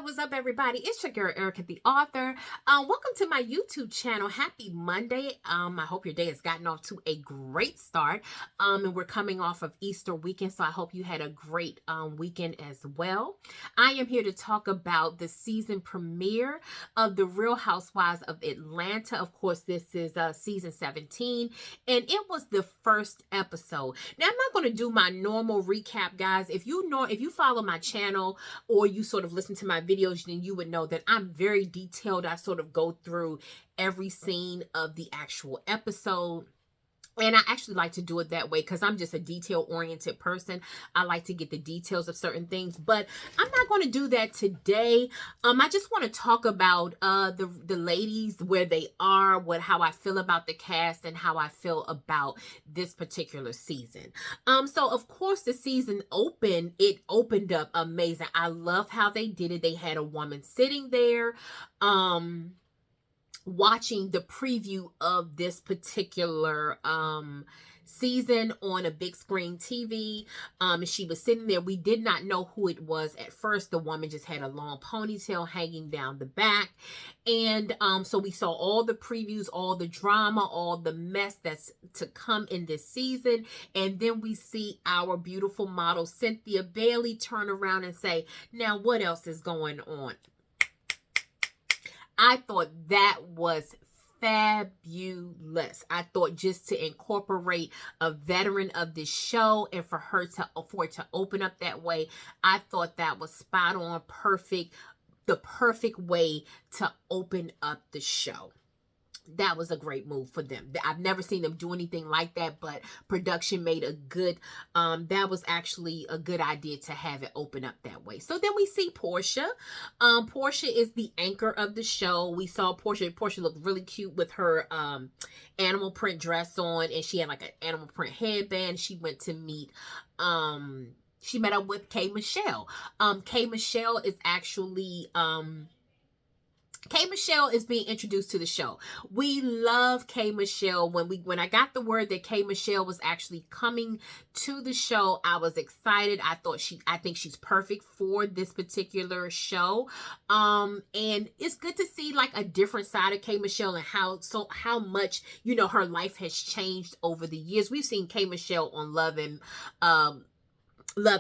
What's up, everybody? It's your girl, Erica, the author. Welcome to my YouTube channel. Happy Monday. I hope your day has gotten off to a great start. And we're coming off of Easter weekend, so I hope you had a great weekend as well. I am here to talk about the season premiere of The Real Housewives of Atlanta. Of course, this is season 17, and it was the first episode. Now, I'm not going to do my normal recap, guys. If you follow my channel or you sort of listen to my videos, then you would know that I'm very detailed. I sort of go through every scene of the actual episode. And I actually like to do it that way because I'm just a detail-oriented person. I like to get the details of certain things, but I'm not going to do that today. I just want to talk about the ladies, where they are, how I feel about the cast, and how I feel about this particular season. So of course the season opened up amazing. I love how they did it. They had a woman sitting there, watching the preview of this particular season on a big screen TV. She was sitting there. We did not know who it was at first. The woman just had a long ponytail hanging down the back. And so we saw all the previews, all the drama, all the mess that's to come in this season. And then we see our beautiful model Cynthia Bailey turn around and say, now what else is going on? I thought that was fabulous. I thought just to incorporate a veteran of this show and for it to open up that way, I thought that was spot on, perfect, the perfect way to open up the show. That was a great move for them. I've never seen them do anything like that, but production made a good, that was actually a good idea to have it open up that way. So then we see Porsha. Porsha is the anchor of the show. We saw Porsha. Porsha looked really cute with her animal print dress on, and she had like an animal print headband. She went to meet, she met up with K.MICHELLE. K.MICHELLE is actually, K.MICHELLE is being introduced to the show. We love K.MICHELLE. When I got the word that K.MICHELLE was actually coming to the show, I was excited. I think she's perfect for this particular show. And it's good to see like a different side of K.MICHELLE and how much, her life has changed over the years. We've seen K.MICHELLE on Love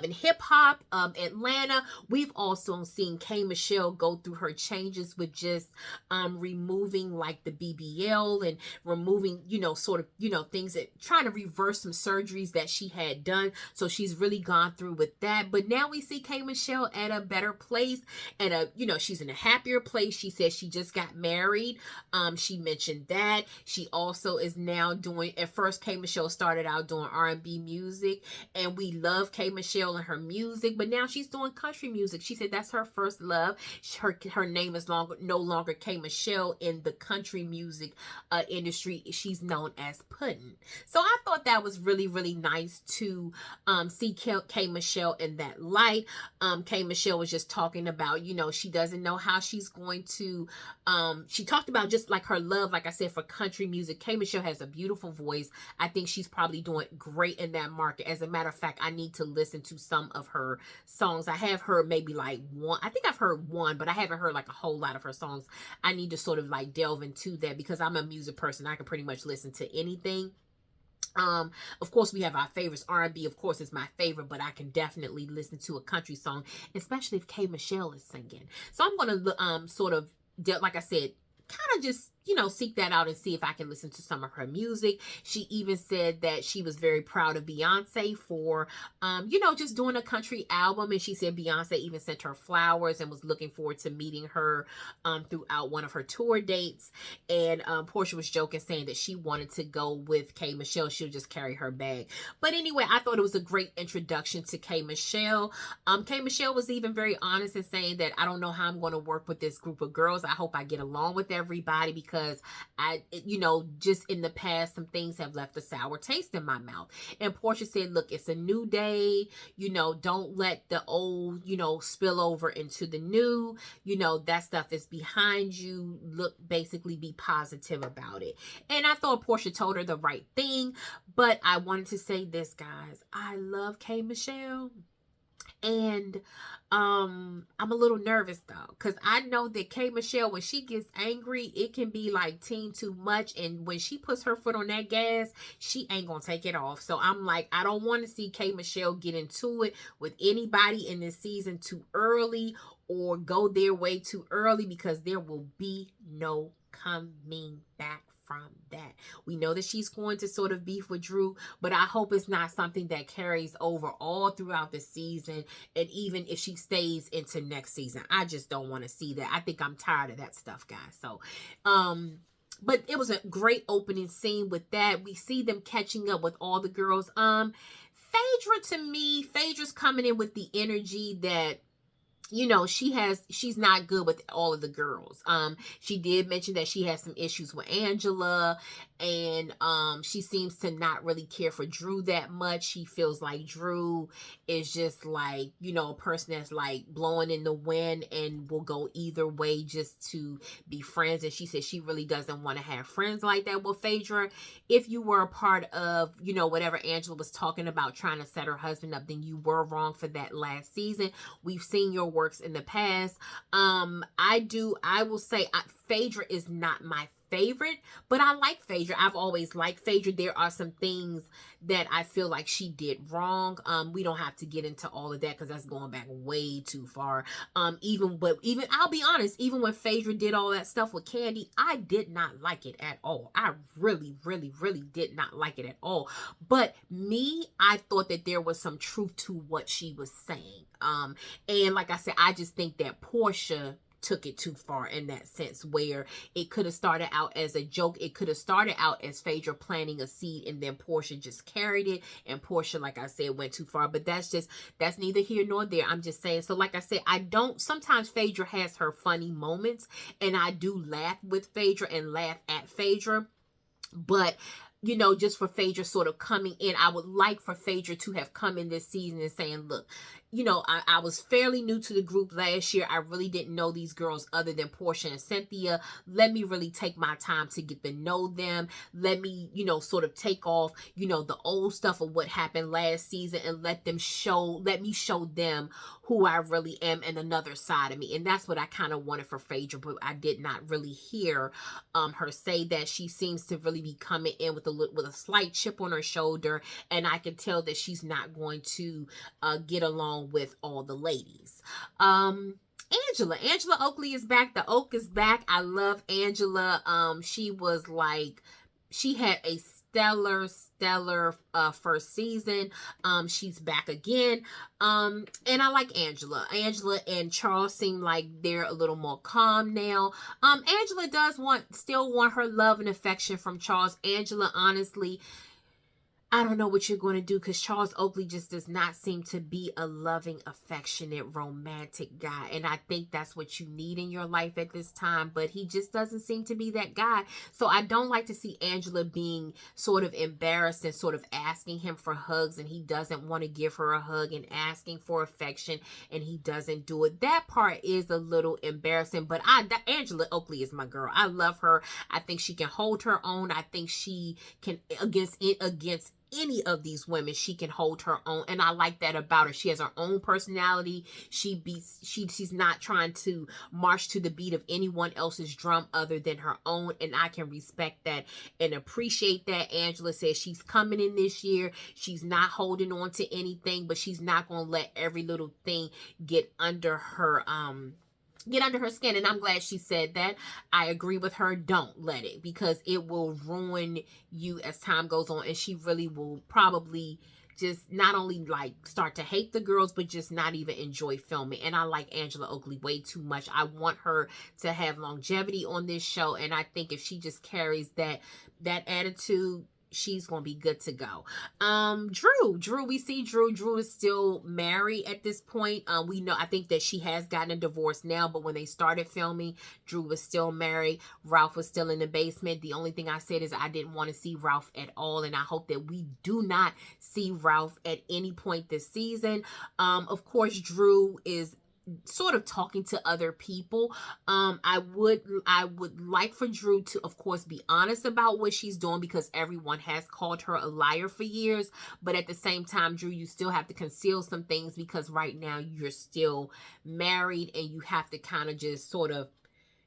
and Hip Hop, Atlanta. We've also seen K.MICHELLE go through her changes with just removing like the BBL and removing, things that trying to reverse some surgeries that she had done. So she's really gone through with that. But now we see K.MICHELLE at a better place, she's in a happier place. She says she just got married. She mentioned that. She also is now doing, at first K.MICHELLE started out doing R&B music, and we love K.MICHELLE and her music, but now she's doing country music. She said that's her first love. Her name is no longer K.MICHELLE in the country music industry. She's known as Puddin'. So I thought that was really, really nice to see K.MICHELLE in that light. K.MICHELLE was just talking about, she doesn't know how she's going to, she talked about just like her love, like I said, for country music. K.MICHELLE has a beautiful voice. I think she's probably doing great in that market. As a matter of fact, I need to listen to some of her songs. I have heard maybe like one. I think I've heard one, but I haven't heard like a whole lot of her songs. I need to sort of like delve into that because I'm a music person. I can pretty much listen to anything. Of course, we have our favorites. R&B, of course, is my favorite, but I can definitely listen to a country song, especially if K.MICHELLE is singing. So I'm going to sort of, like I said, kind of just seek that out and see if I can listen to some of her music. She even said that she was very proud of Beyonce for just doing a country album, and she said Beyonce even sent her flowers and was looking forward to meeting her throughout one of her tour dates. And Porsha was joking, saying that she wanted to go with K.MICHELLE. She'll just carry her bag. But anyway, I thought it was a great introduction to K.MICHELLE. K.MICHELLE was even very honest in saying that I don't know how I'm going to work with this group of girls. I hope I get along with everybody because just in the past, some things have left a sour taste in my mouth. And Porsha said, look, it's a new day. Don't let the old, spill over into the new. That stuff is behind you. Look, basically be positive about it. And I thought Porsha told her the right thing. But I wanted to say this, guys. I love K.MICHELLE. And I'm a little nervous though, because I know that K.MICHELLE, when she gets angry, it can be like teen too much. And when she puts her foot on that gas, she ain't gonna take it off. So I'm like, I don't want to see K.MICHELLE get into it with anybody in this season too early, or go their way too early, because there will be no coming back from that. We know that she's going to sort of beef with Drew, but I hope it's not something that carries over all throughout the season, and even if she stays into next season. I just don't want to see that. I think I'm tired of that stuff, guys. So but it was a great opening scene with that. We see them catching up with all the girls. Phaedra, to me, Phaedra's coming in with the energy that, you know, she's not good with all of the girls. She did mention that she has some issues with Angela, and she seems to not really care for Drew that much. She feels like Drew is just like, you know, a person that's like blowing in the wind and will go either way just to be friends. And she said she really doesn't want to have friends like that. Well, Phaedra, if you were a part of, you know, whatever Angela was talking about trying to set her husband up, then you were wrong for that last season. We've seen your works in the past. I will say Phaedra is not my favorite, but I like Phaedra. I've always liked Phaedra. There are some things that I feel like she did wrong. We don't have to get into all of that because that's going back way too far. Even I'll be honest, even when Phaedra did all that stuff with Kandi, I did not like it at all. I really, really, really did not like it at all. But me, I thought that there was some truth to what she was saying. And like I said, I just think that Porsha took it too far in that sense, where it could have started out as a joke. It could have started out as Phaedra planting a seed, and then Porsha just carried it, and Porsha, like I said, went too far. But that's neither here nor there. I'm just saying. So like I said, sometimes Phaedra has her funny moments, and I do laugh with Phaedra and laugh at Phaedra. But, you know, just for Phaedra sort of coming in, I would like for Phaedra to have come in this season and saying, look, you know, I was fairly new to the group last year. I really didn't know these girls other than Porsha and Cynthia. Let me really take my time to get to know them. Let me, you know, sort of take off, you know, the old stuff of what happened last season, and let me show them who I really am and another side of me. And that's what I kind of wanted for Phaedra, but I did not really hear her say that. She seems to really be coming in with a slight chip on her shoulder, and I can tell that she's not going to get along with all the ladies. Angela Oakley is back. The Oak is back. I love Angela. She had a stellar first season. She's back again. And I like Angela and Charles seem like they're a little more calm now. Angela does still want her love and affection from Charles. Angela, honestly, I don't know what you're going to do, because Charles Oakley just does not seem to be a loving, affectionate, romantic guy. And I think that's what you need in your life at this time. But he just doesn't seem to be that guy. So I don't like to see Angela being sort of embarrassed and sort of asking him for hugs, and he doesn't want to give her a hug, and asking for affection, and he doesn't do it. That part is a little embarrassing. But Angela Oakley is my girl. I love her. I think she can hold her own. I think she can, against any of these women, she can hold her own, and I like that about her. She has her own personality. She's not trying to march to the beat of anyone else's drum other than her own, and I can respect that and appreciate that. Angela says she's coming in this year. She's not holding on to anything, but she's not going to let every little thing get under her skin. And I'm glad she said that. I agree with her. Don't let it, because it will ruin you as time goes on, and she really will probably just not only like start to hate the girls, but just not even enjoy filming. And I like Angela Oakley way too much. I want her to have longevity on this show, and I think if she just carries that attitude, she's gonna be good to go. Drew, we see Drew is still married at this point. We know, I think that she has gotten a divorce now, but when they started filming, Drew was still married. Ralph was still in the basement. The only thing I said is I didn't want to see Ralph at all, and I hope that we do not see Ralph at any point this season. Of course, Drew is sort of talking to other people. I would like for Drew to, of course, be honest about what she's doing, because everyone has called her a liar for years. But at the same time, Drew, you still have to conceal some things, because right now you're still married, and you have to kind of just sort of,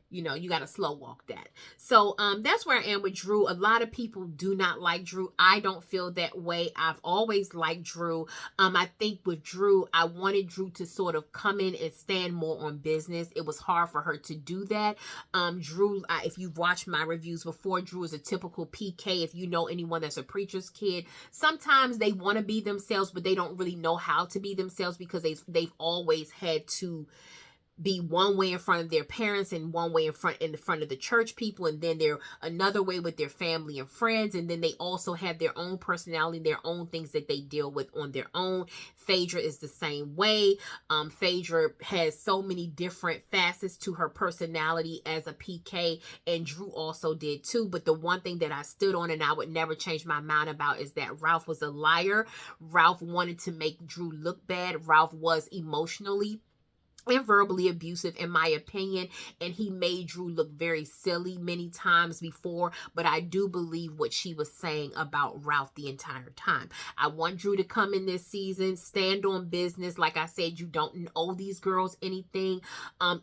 you got to slow walk that. So that's where I am with Drew. A lot of people do not like Drew. I don't feel that way. I've always liked Drew. I think with Drew, I wanted Drew to sort of come in and stand more on business. It was hard for her to do that. Drew, if you've watched my reviews before, Drew is a typical PK. If you know anyone that's a preacher's kid, sometimes they want to be themselves, but they don't really know how to be themselves, because they've always had to be one way in front of their parents, and one way in the front of the church people, and then they're another way with their family and friends, and then they also have their own personality, their own things that they deal with on their own. Phaedra is the same way. Phaedra has so many different facets to her personality as a PK, and Drew also did too. But the one thing that I stood on, and I would never change my mind about, is that Ralph was a liar. Ralph wanted to make Drew look bad. Ralph was emotionally and verbally abusive, in my opinion, and he made Drew look very silly many times before. But I do believe what she was saying about Ralph the entire time. I want Drew to come in this season, stand on business. Like I said, you don't owe these girls anything.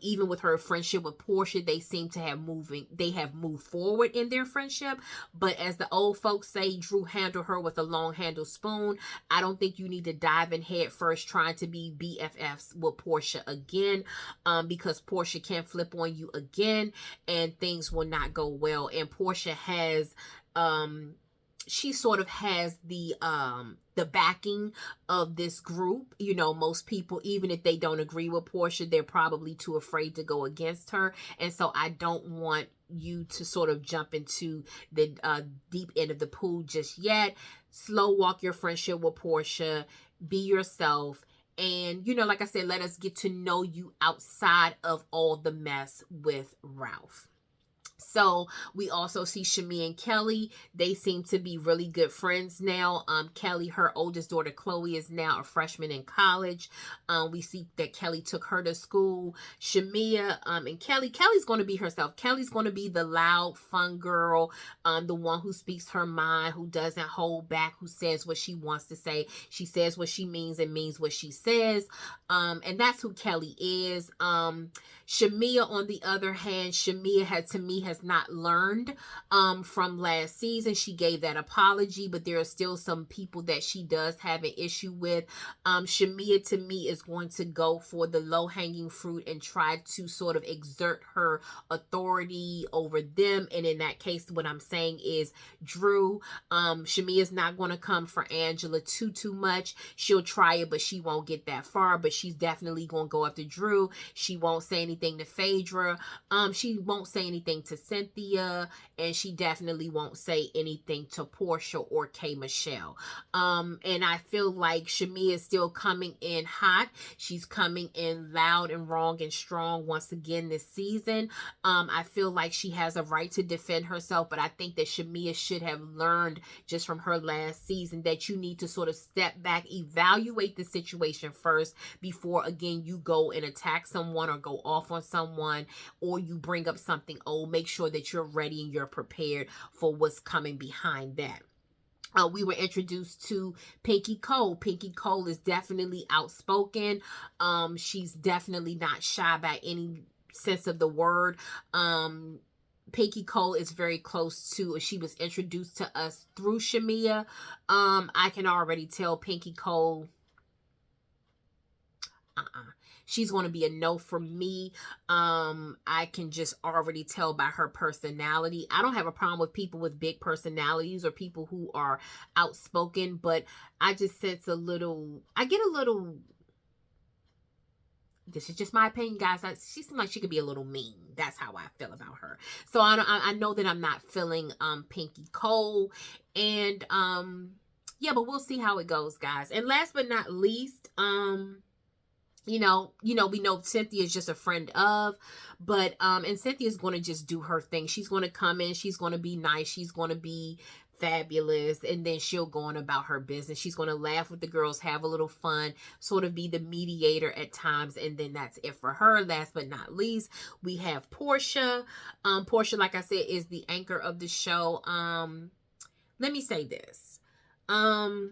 Even with her friendship with Porsha, they seem to have moved forward in their friendship. But as the old folks say, Drew handled her with a long handled spoon. I don't think you need to dive in head first trying to be BFFs with Porsha again. Because Porsha can flip on you again, and things will not go well. And Porsha has she sort of has the backing of this group. Most people, even if they don't agree with Porsha, they're probably too afraid to go against her. And so I don't want you to sort of jump into the deep end of the pool just yet. Slow walk your friendship with Porsha. Be yourself. And, like I said, let us get to know you outside of all the mess with Ralph. So we also see Shamea and Kelly. They seem to be really good friends now. Kelly, her oldest daughter, Chloe, is now a freshman in college. We see that Kelly took her to school. Shamea and Kelly's going to be herself. Kelly's going to be the loud, fun girl, the one who speaks her mind, who doesn't hold back, who says what she wants to say. She says what she means and means what she says. And that's who Kelly is. Shamea, on the other hand, Shamea has not learned from last season. She gave that apology, but there are still some people that she does have an issue with. Shamea, to me, is going to go for the low-hanging fruit and try to sort of exert her authority over them. And in that case, what I'm saying is Drew. Shamea is not going to come for Angela too much. She'll try it, but she won't get that far. But she's definitely going to go after Drew. She won't say anything to Phaedra. She won't say anything to Cynthia, and she definitely won't say anything to Porsha or K.MICHELLE. And I feel like Shamea is still coming in hot. She's coming in loud and wrong and strong once again this season. I feel like she has a right to defend herself, but I think that Shamea should have learned just from her last season that you need to sort of step back, evaluate the situation first before, again, you go and attack someone or go off on someone, or you bring up something old. Make sure that you're ready and you're prepared for what's coming behind that. We were introduced to Pinky Cole. Pinky Cole is definitely outspoken. She's definitely not shy by any sense of the word. Pinky Cole is very close to, she was introduced to us through Shamea. I can already tell Pinky Cole, she's going to be a no for me. I can just already tell by her personality. I don't have a problem with people with big personalities or people who are outspoken, but I just sense I get a little, this is just my opinion, guys. She seems like she could be a little mean. That's how I feel about her. So I know that I'm not feeling Pinky Cole. And yeah, but we'll see how it goes, guys. And last but not least, we know Cynthia is just a friend of, but and Cynthia's going to just do her thing. She's going to come in, she's going to be nice, she's going to be fabulous, and then she'll go on about her business. She's going to laugh with the girls, have a little fun, sort of be the mediator at times, and then that's it for her. Last but not least, we have Porsha. Porsha, like I said, is the anchor of the show. Let me say this. I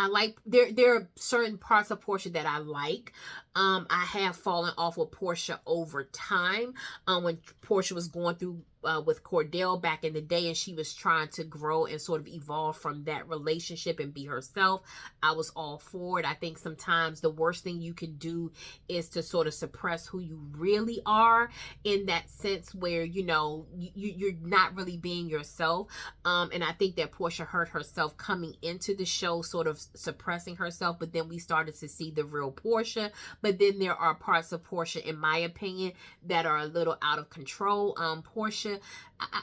like, there are certain parts of Porsha that I like. I have fallen off with Porsha over time. When Porsha was going through with Cordell back in the day, and she was trying to grow and sort of evolve from that relationship and be herself, I was all for it. I think sometimes the worst thing you can do is to sort of suppress who you really are, in that sense where, you know, you're not really being yourself. And I think that Porsha hurt herself coming into the show, sort of suppressing herself, but then we started to see the real Porsha. But then there are parts of Porsha, in my opinion, that are a little out of control. Porsha,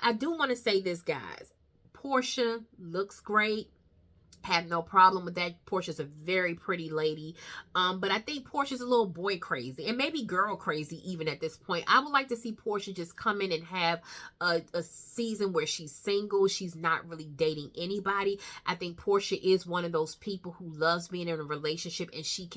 I do want to say this, guys. Porsha looks great. Have no problem with that. Porsha's a very pretty lady. But I think Porsha's a little boy crazy, and maybe girl crazy even at this point. I would like to see Porsha just come in and have a season where she's single. She's not really dating anybody. I think Porsha is one of those people who loves being in a relationship, and she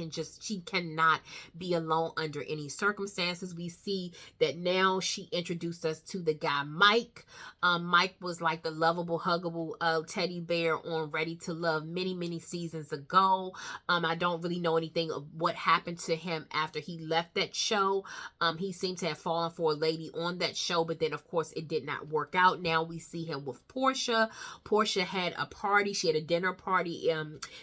cannot be alone under any circumstances. We see that now. She introduced us to the guy Mike. Mike was like the lovable, huggable teddy bear on Ready to Love many seasons ago. I don't really know anything of what happened to him after he left that show. He seemed to have fallen for a lady on that show, but then of course it did not work out. Now we see him with Porsha. Porsha had a party. She had a dinner party.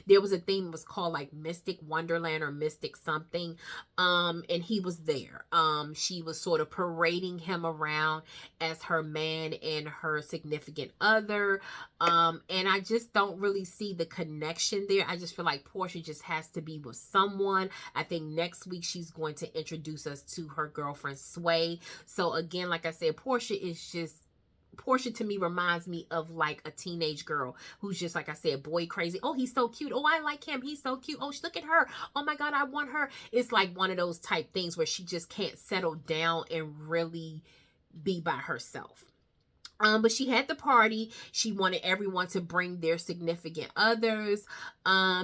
There was a theme that was called like Mystic Wonderland or Mystic something. And he was there. She was sort of parading him around as her man and her significant other. And I just don't really see the connection there. I just feel like Porsha just has to be with someone. I think next week she's going to introduce us to her girlfriend Sway. So again, like I said, Porsha to me reminds me of like a teenage girl who's just, like I said, boy crazy. Oh, he's so cute. Oh, I like him. He's so cute. Oh, look at her. Oh my God, I want her. It's like one of those type things where she just can't settle down and really be by herself. But she had the party. She wanted everyone to bring their significant others.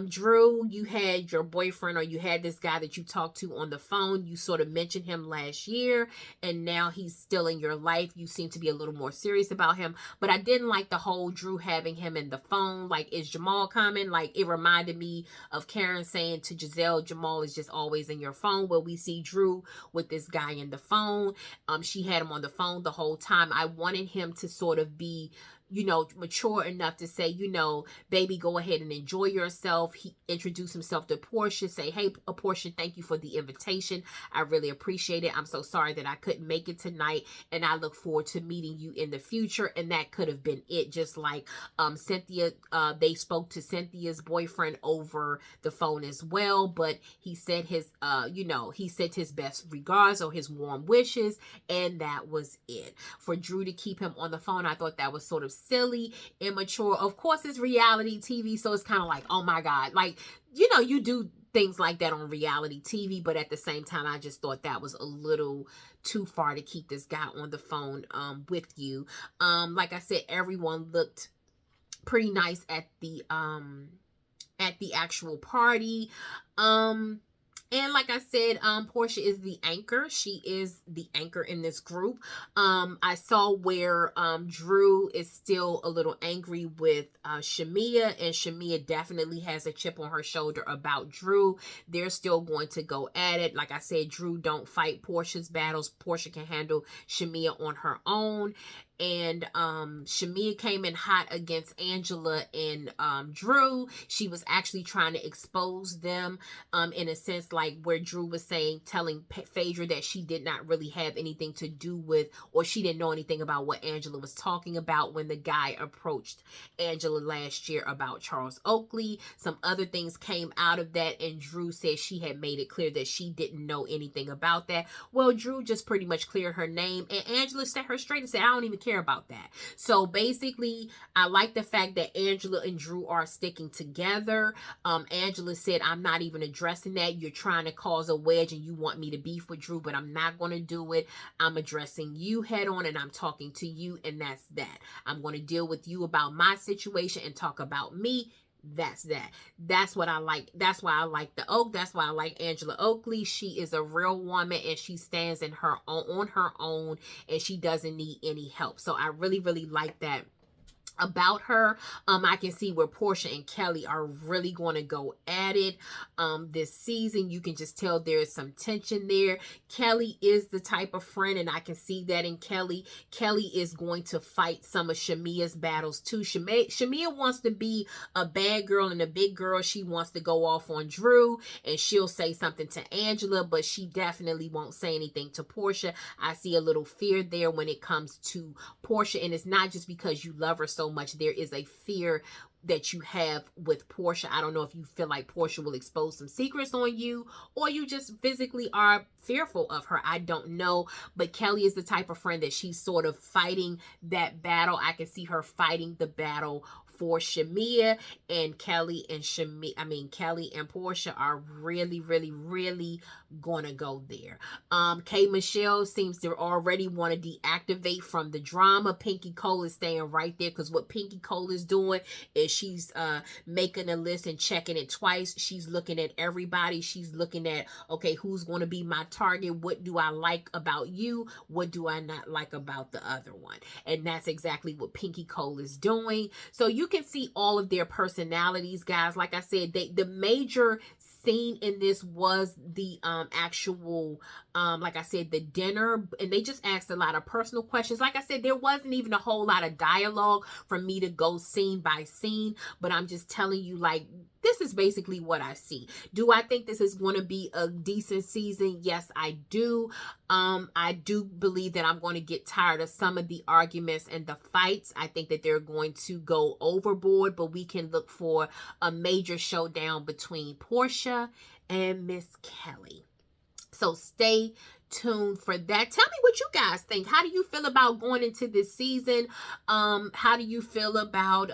Drew, you had your boyfriend, or you had this guy that you talked to on the phone. You sort of mentioned him last year, and now he's still in your life. You seem to be a little more serious about him. But I didn't like the whole Drew having him in the phone. Like, is Jamal coming? Like, it reminded me of Karen saying to Giselle, Jamal is just always in your phone. Well, we see Drew with this guy in the phone. She had him on the phone the whole time. I wanted him to sort of be, you know, mature enough to say, you know, baby, go ahead and enjoy yourself. He introduced himself to Porsha, say, hey, Porsha, thank you for the invitation. I really appreciate it. I'm so sorry that I couldn't make it tonight, and I look forward to meeting you in the future. And that could have been it. Just like Cynthia, they spoke to Cynthia's boyfriend over the phone as well, but he said his, you know, he sent his best regards or his warm wishes, and that was it. For Drew to keep him on the phone, I thought that was sort of silly, immature. Of course, it's reality TV, so it's kind of like, oh my God, like, you know, you do things like that on reality TV, but at the same time, I just thought that was a little too far to keep this guy on the phone with you. Like I said, everyone looked pretty nice at the actual party. And like I said, Porsha is the anchor. She is the anchor in this group. I saw where Drew is still a little angry with Shamea, and Shamea definitely has a chip on her shoulder about Drew. They're still going to go at it. Like I said, Drew don't fight Porsha's battles. Porsha can handle Shamea on her own. And Shamea came in hot against Angela and Drew. She was actually trying to expose them in a sense, like where Drew was telling Phaedra that she did not really have anything to do with, or she didn't know anything about what Angela was talking about when the guy approached Angela last year about Charles Oakley. Some other things came out of that, and Drew said she had made it clear that she didn't know anything about that. Well, Drew just pretty much cleared her name, and Angela set her straight and said, I don't even care care about that. So basically, I like the fact that Angela and Drew are sticking together. Angela said, I'm not even addressing that. You're trying to cause a wedge and you want me to beef with Drew, but I'm not going to do it. I'm addressing you head on and I'm talking to you, and that's that. I'm going to deal with you about my situation and talk about me. That's that. That's what I like. That's why I like the Oak. That's why I like Angela Oakley. She is a real woman and she stands in her own, on her own, and she doesn't need any help. So I really, really like that about her. I can see where Porsha and Kelly are really going to go at it this season. You can just tell there's some tension there. Kelly is the type of friend, and I can see that in Kelly. Kelly is going to fight some of Shamea's battles too. Shamea wants to be a bad girl and a big girl. She wants to go off on Drew, and she'll say something to Angela, but she definitely won't say anything to Porsha. I see a little fear there when it comes to Porsha, and it's not just because you love her so much. There is a fear that you have with Porsha. I don't know if you feel like Porsha will expose some secrets on you, or you just physically are fearful of her. I don't know, but Kelly is the type of friend that she's sort of fighting that battle. I can see her fighting the battle for Shamea, and Kelly and Kelly and Porsha are really, really, really gonna go there. K.MICHELLE seems to already want to deactivate from the drama. Pinky Cole is staying right there, because what Pinky Cole is doing is she's making a list and checking it twice. She's looking at everybody. She's looking at, okay, who's going to be my target? What do I like about you? What do I not like about the other one? And that's exactly what Pinky Cole is doing. So you can see all of their personalities, guys. Like I said, the major scene in this was the actual like I said, the dinner, and they just asked a lot of personal questions. Like I said, there wasn't even a whole lot of dialogue for me to go scene by scene, but I'm just telling you, like, this is basically what I see. Do I think this is going to be a decent season? Yes, I do. I do believe that I'm going to get tired of some of the arguments and the fights. I think that they're going to go overboard, but we can look for a major showdown between Porsha and Miss Kelly. So stay tuned for that. Tell me what you guys think. How do you feel about going into this season? How do you feel about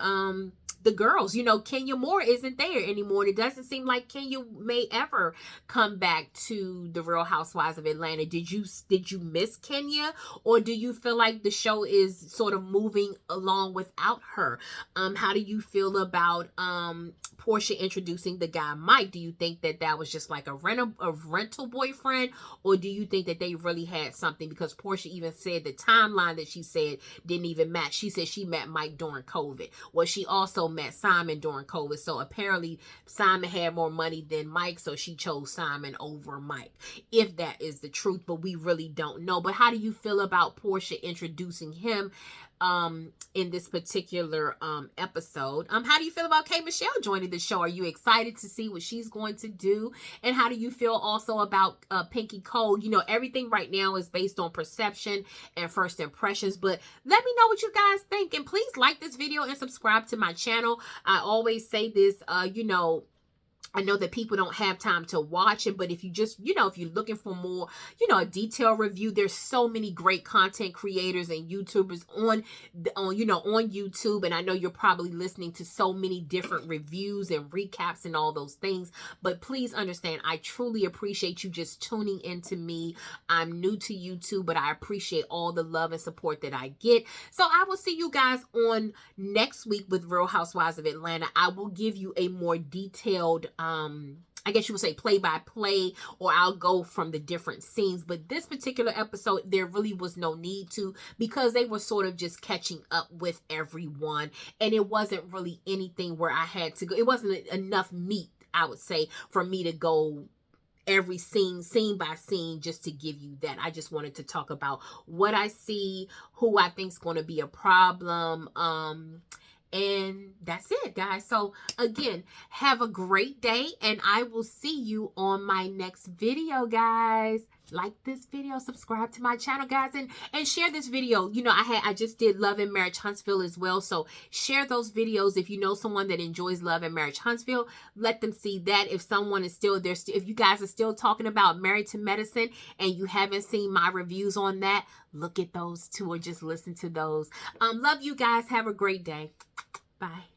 the girls? You know, Kenya Moore isn't there anymore. It doesn't seem like Kenya may ever come back to the Real Housewives of Atlanta. Did you miss Kenya, or do you feel like the show is sort of moving along without her? How do you feel about Porsha introducing the guy Mike? Do you think that that was just like a rental boyfriend, or do you think that they really had something? Because Porsha even said the timeline that she said didn't even match. She said she met Mike during COVID. Well, she also met Simon during COVID. So apparently Simon had more money than Mike, so she chose Simon over Mike, if that is the truth, but we really don't know. But how do you feel about Porsha introducing him in this particular episode? How do you feel about K.MICHELLE joining the show? Are you excited to see what she's going to do? And how do you feel also about Pinky Cole? You know, everything right now is based on perception and first impressions, but let me know what you guys think, and please like this video and subscribe to my channel. I always say this, you know, I know that people don't have time to watch it, but if you just, you know, if you're looking for more, you know, a detailed review, there's so many great content creators and YouTubers on YouTube. And I know you're probably listening to so many different reviews and recaps and all those things, but please understand, I truly appreciate you just tuning into me. I'm new to YouTube, but I appreciate all the love and support that I get. So I will see you guys on next week with Real Housewives of Atlanta. I will give you a more detailed I guess you would say play-by-play, or I'll go from the different scenes. But this particular episode, there really was no need to, because they were sort of just catching up with everyone. And it wasn't really anything where I had to go. It wasn't enough meat, I would say, for me to go every scene by scene just to give you that. I just wanted to talk about what I see, who I think is going to be a problem, and that's it, guys. So again, have a great day, and I will see you on my next video, guys. like this video, subscribe to my channel, guys, and share this video. You know, I just did Love and Marriage Huntsville as well, so share those videos. If you know someone that enjoys Love and Marriage Huntsville, let them see that. If someone is still there, if you guys are still talking about Married to Medicine and you haven't seen my reviews on that, look at those too, or just listen to those. Love you guys. Have a great day. Bye.